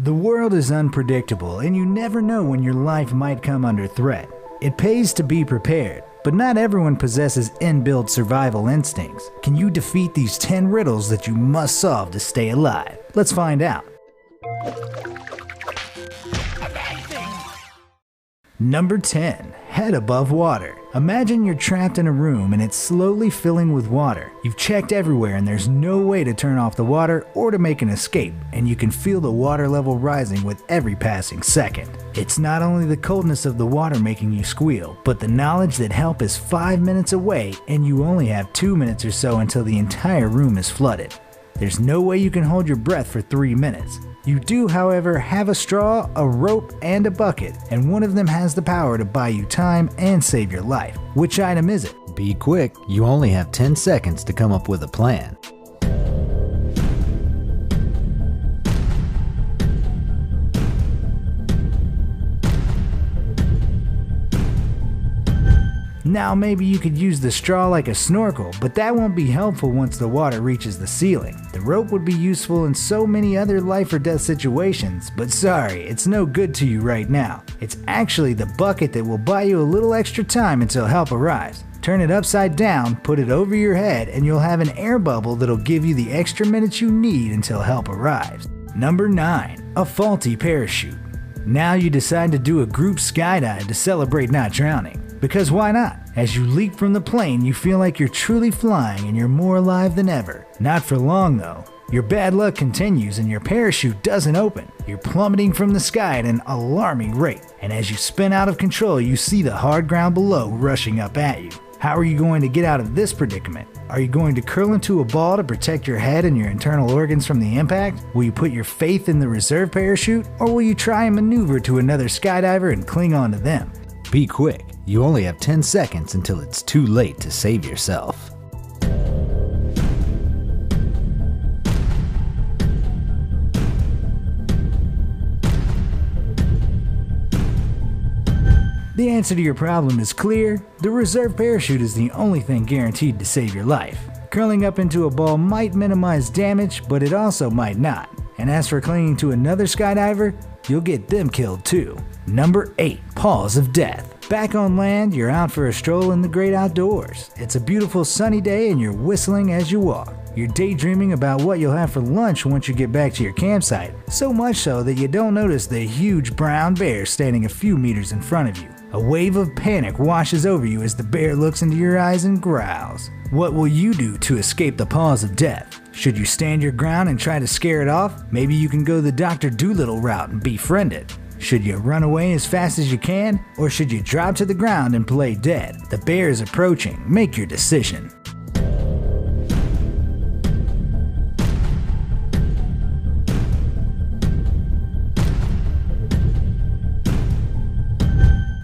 The world is unpredictable, and you never know when your life might come under threat. It pays to be prepared, but not everyone possesses inbuilt survival instincts. Can you defeat these 10 riddles that you must solve to stay alive? Let's find out. Number 10. Head above water. Imagine you're trapped in a room and it's slowly filling with water. You've checked everywhere and there's no way to turn off the water or to make an escape, and you can feel the water level rising with every passing second. It's not only the coldness of the water making you squeal, but the knowledge that help is 5 minutes away and you only have 2 minutes or so until the entire room is flooded. There's no way you can hold your breath for 3 minutes. You do, however, have a straw, a rope, and a bucket, and one of them has the power to buy you time and save your life. Which item is it? Be quick, you only have 10 seconds to come up with a plan. Now maybe you could use the straw like a snorkel, but that won't be helpful once the water reaches the ceiling. The rope would be useful in so many other life or death situations, but sorry, it's no good to you right now. It's actually the bucket that will buy you a little extra time until help arrives. Turn it upside down, put it over your head, and you'll have an air bubble that'll give you the extra minutes you need until help arrives. Number 9. A faulty parachute. Now you decide to do a group skydive to celebrate not drowning. Because why not? As you leap from the plane, you feel like you're truly flying and you're more alive than ever. Not for long though. Your bad luck continues and your parachute doesn't open. You're plummeting from the sky at an alarming rate. And as you spin out of control, you see the hard ground below rushing up at you. How are you going to get out of this predicament? Are you going to curl into a ball to protect your head and your internal organs from the impact? Will you put your faith in the reserve parachute? Or will you try and maneuver to another skydiver and cling on to them? Be quick. You only have 10 seconds until it's too late to save yourself. The answer to your problem is clear. The reserve parachute is the only thing guaranteed to save your life. Curling up into a ball might minimize damage, but it also might not. And as for clinging to another skydiver, you'll get them killed too. Number 8. Paws of Death. Back on land, you're out for a stroll in the great outdoors. It's a beautiful sunny day and you're whistling as you walk. You're daydreaming about what you'll have for lunch once you get back to your campsite, so much so that you don't notice the huge brown bear standing a few meters in front of you. A wave of panic washes over you as the bear looks into your eyes and growls. What will you do to escape the paws of death? Should you stand your ground and try to scare it off? Maybe you can go the Dr. Dolittle route and befriend it. Should you run away as fast as you can, or should you drop to the ground and play dead? The bear is approaching. Make your decision.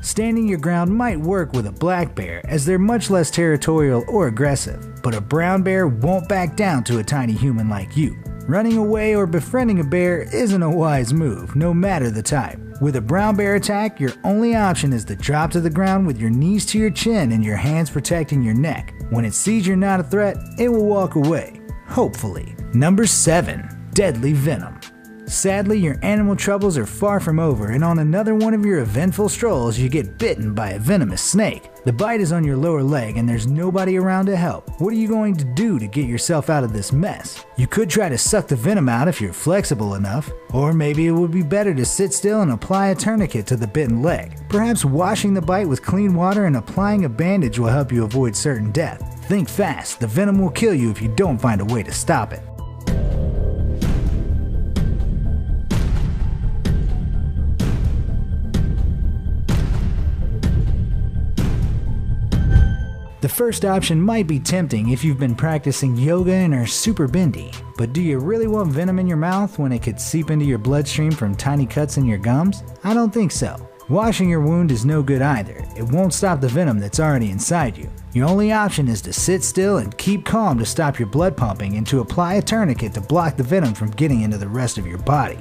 Standing your ground might work with a black bear, as they're much less territorial or aggressive, but a brown bear won't back down to a tiny human like you. Running away or befriending a bear isn't a wise move, no matter the type. With a brown bear attack, your only option is to drop to the ground with your knees to your chin and your hands protecting your neck. When it sees you're not a threat, it will walk away. Hopefully. Number 7. Deadly venom. Sadly, your animal troubles are far from over, and on another one of your eventful strolls, you get bitten by a venomous snake. The bite is on your lower leg and there's nobody around to help. What are you going to do to get yourself out of this mess? You could try to suck the venom out if you're flexible enough, or maybe it would be better to sit still and apply a tourniquet to the bitten leg. Perhaps washing the bite with clean water and applying a bandage will help you avoid certain death. Think fast, the venom will kill you if you don't find a way to stop it. The first option might be tempting if you've been practicing yoga and are super bendy, but do you really want venom in your mouth when it could seep into your bloodstream from tiny cuts in your gums? I don't think so. Washing your wound is no good either. It won't stop the venom that's already inside you. Your only option is to sit still and keep calm to stop your blood pumping, and to apply a tourniquet to block the venom from getting into the rest of your body.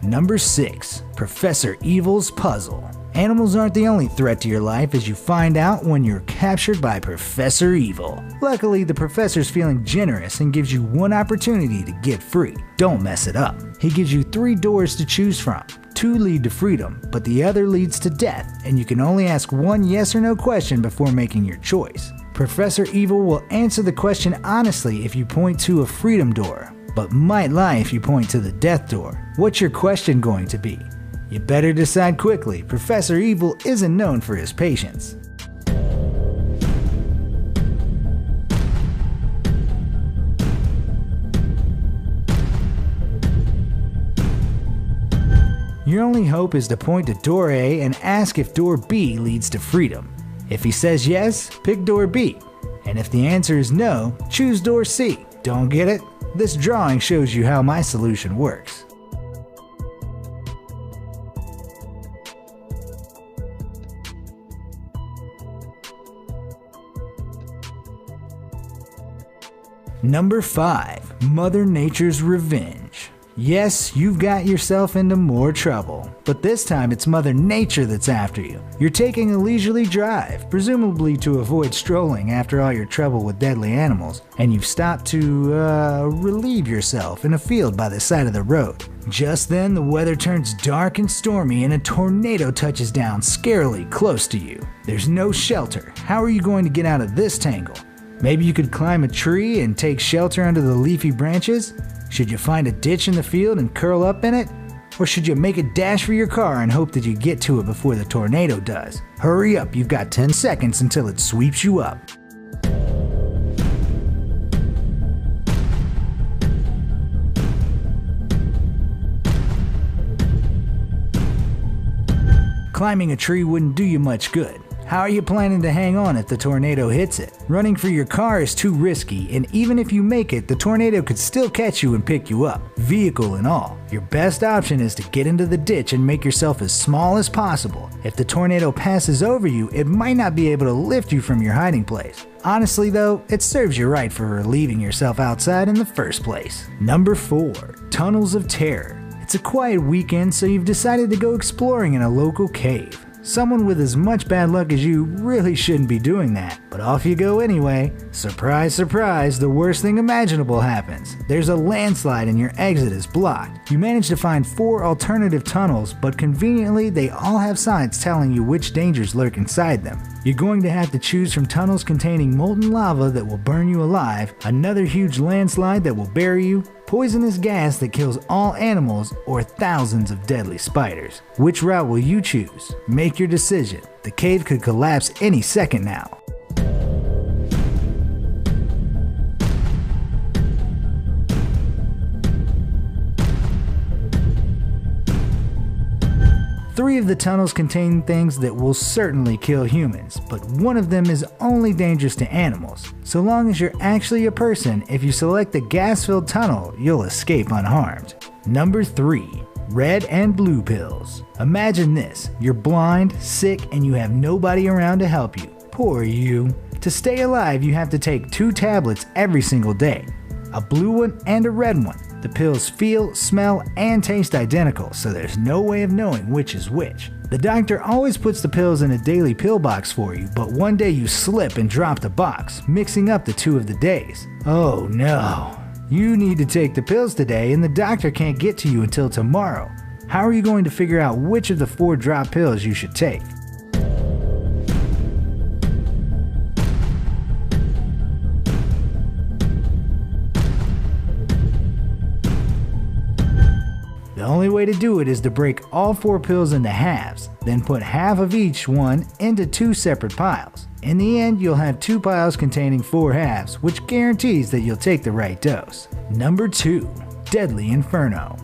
Number 6. Professor Evil's Puzzle. Animals aren't the only threat to your life, as you find out when you're captured by Professor Evil. Luckily, the professor's feeling generous and gives you one opportunity to get free. Don't mess it up. He gives you 3 doors to choose from. 2 lead to freedom, but the other leads to death, and you can only ask one yes or no question before making your choice. Professor Evil will answer the question honestly if you point to a freedom door, but might lie if you point to the death door. What's your question going to be? You better decide quickly. Professor Evil isn't known for his patience. Your only hope is to point to door A and ask if door B leads to freedom. If he says yes, pick door B. And if the answer is no, choose door C. Don't get it? This drawing shows you how my solution works. Number 5. Mother Nature's Revenge. Yes, you've got yourself into more trouble, but this time it's Mother Nature that's after you. You're taking a leisurely drive, presumably to avoid strolling after all your trouble with deadly animals, and you've stopped to, relieve yourself in a field by the side of the road. Just then, the weather turns dark and stormy and a tornado touches down scarily close to you. There's no shelter. How are you going to get out of this tangle? Maybe you could climb a tree and take shelter under the leafy branches? Should you find a ditch in the field and curl up in it? Or should you make a dash for your car and hope that you get to it before the tornado does? Hurry up, you've got 10 seconds until it sweeps you up. Climbing a tree wouldn't do you much good. How are you planning to hang on if the tornado hits it? Running for your car is too risky, and even if you make it, the tornado could still catch you and pick you up, vehicle and all. Your best option is to get into the ditch and make yourself as small as possible. If the tornado passes over you, it might not be able to lift you from your hiding place. Honestly though, it serves you right for relieving yourself outside in the first place. Number 4. Tunnels of Terror. It's a quiet weekend, so you've decided to go exploring in a local cave. Someone with as much bad luck as you really shouldn't be doing that, but off you go anyway. Surprise, surprise, the worst thing imaginable happens. There's a landslide and your exit is blocked. You manage to find 4 alternative tunnels, but conveniently they all have signs telling you which dangers lurk inside them. You're going to have to choose from tunnels containing molten lava that will burn you alive, another huge landslide that will bury you, poisonous gas that kills all animals, or thousands of deadly spiders. Which route will you choose? Make your decision. The cave could collapse any second now. Three of the tunnels contain things that will certainly kill humans, but one of them is only dangerous to animals. So long as you're actually a person, if you select the gas-filled tunnel, you'll escape unharmed. Number 3. Red and blue pills. Imagine this, you're blind, sick, and you have nobody around to help you. Poor you. To stay alive, you have to take 2 tablets every single day, a blue one and a red one. The pills feel, smell, and taste identical, so there's no way of knowing which is which. The doctor always puts the pills in a daily pill box for you, but one day you slip and drop the box, mixing up the 2 of the days. Oh no. You need to take the pills today and the doctor can't get to you until tomorrow. How are you going to figure out which of the 4 drop pills you should take? The only way to do it is to break all 4 pills into halves, then put half of each one into 2 separate piles. In the end, you'll have 2 piles containing 4 halves, which guarantees that you'll take the right dose. Number 2. Deadly Inferno.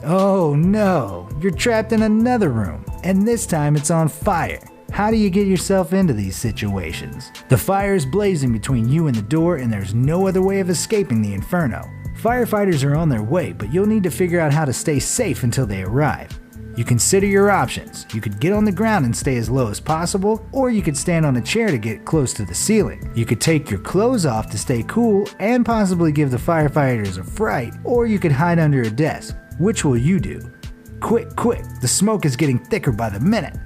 Oh no, you're trapped in another room, and this time it's on fire. How do you get yourself into these situations? The fire is blazing between you and the door, and there's no other way of escaping the inferno. Firefighters are on their way, but you'll need to figure out how to stay safe until they arrive. You consider your options. You could get on the ground and stay as low as possible, or you could stand on a chair to get close to the ceiling. You could take your clothes off to stay cool and possibly give the firefighters a fright, or you could hide under a desk. Which will you do? Quick, quick, the smoke is getting thicker by the minute.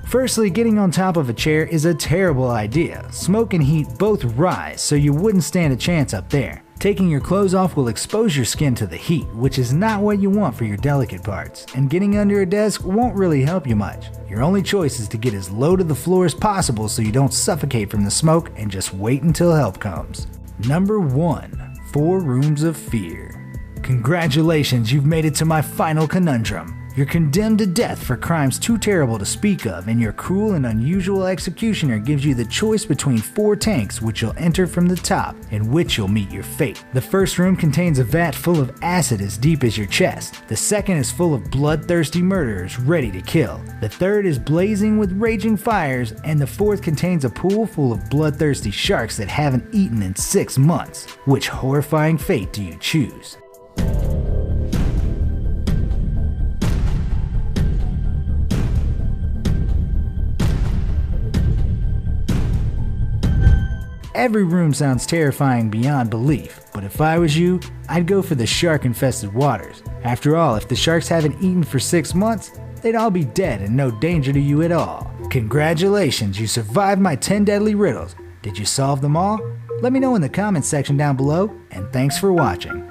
Firstly, getting on top of a chair is a terrible idea. Smoke and heat both rise, so you wouldn't stand a chance up there. Taking your clothes off will expose your skin to the heat, which is not what you want for your delicate parts, and getting under a desk won't really help you much. Your only choice is to get as low to the floor as possible so you don't suffocate from the smoke and just wait until help comes. Number 1. 4 Rooms of Fear. Congratulations, you've made it to my final conundrum. You're condemned to death for crimes too terrible to speak of, and your cruel and unusual executioner gives you the choice between 4 tanks which you'll enter from the top, in which you'll meet your fate. The first room contains a vat full of acid as deep as your chest. The second is full of bloodthirsty murderers ready to kill. The third is blazing with raging fires, and the fourth contains a pool full of bloodthirsty sharks that haven't eaten in 6 months. Which horrifying fate do you choose? Every room sounds terrifying beyond belief, but if I was you, I'd go for the shark-infested waters. After all, if the sharks haven't eaten for 6 months, they'd all be dead and no danger to you at all. Congratulations, you survived my 10 deadly riddles. Did you solve them all? Let me know in the comments section down below, and thanks for watching.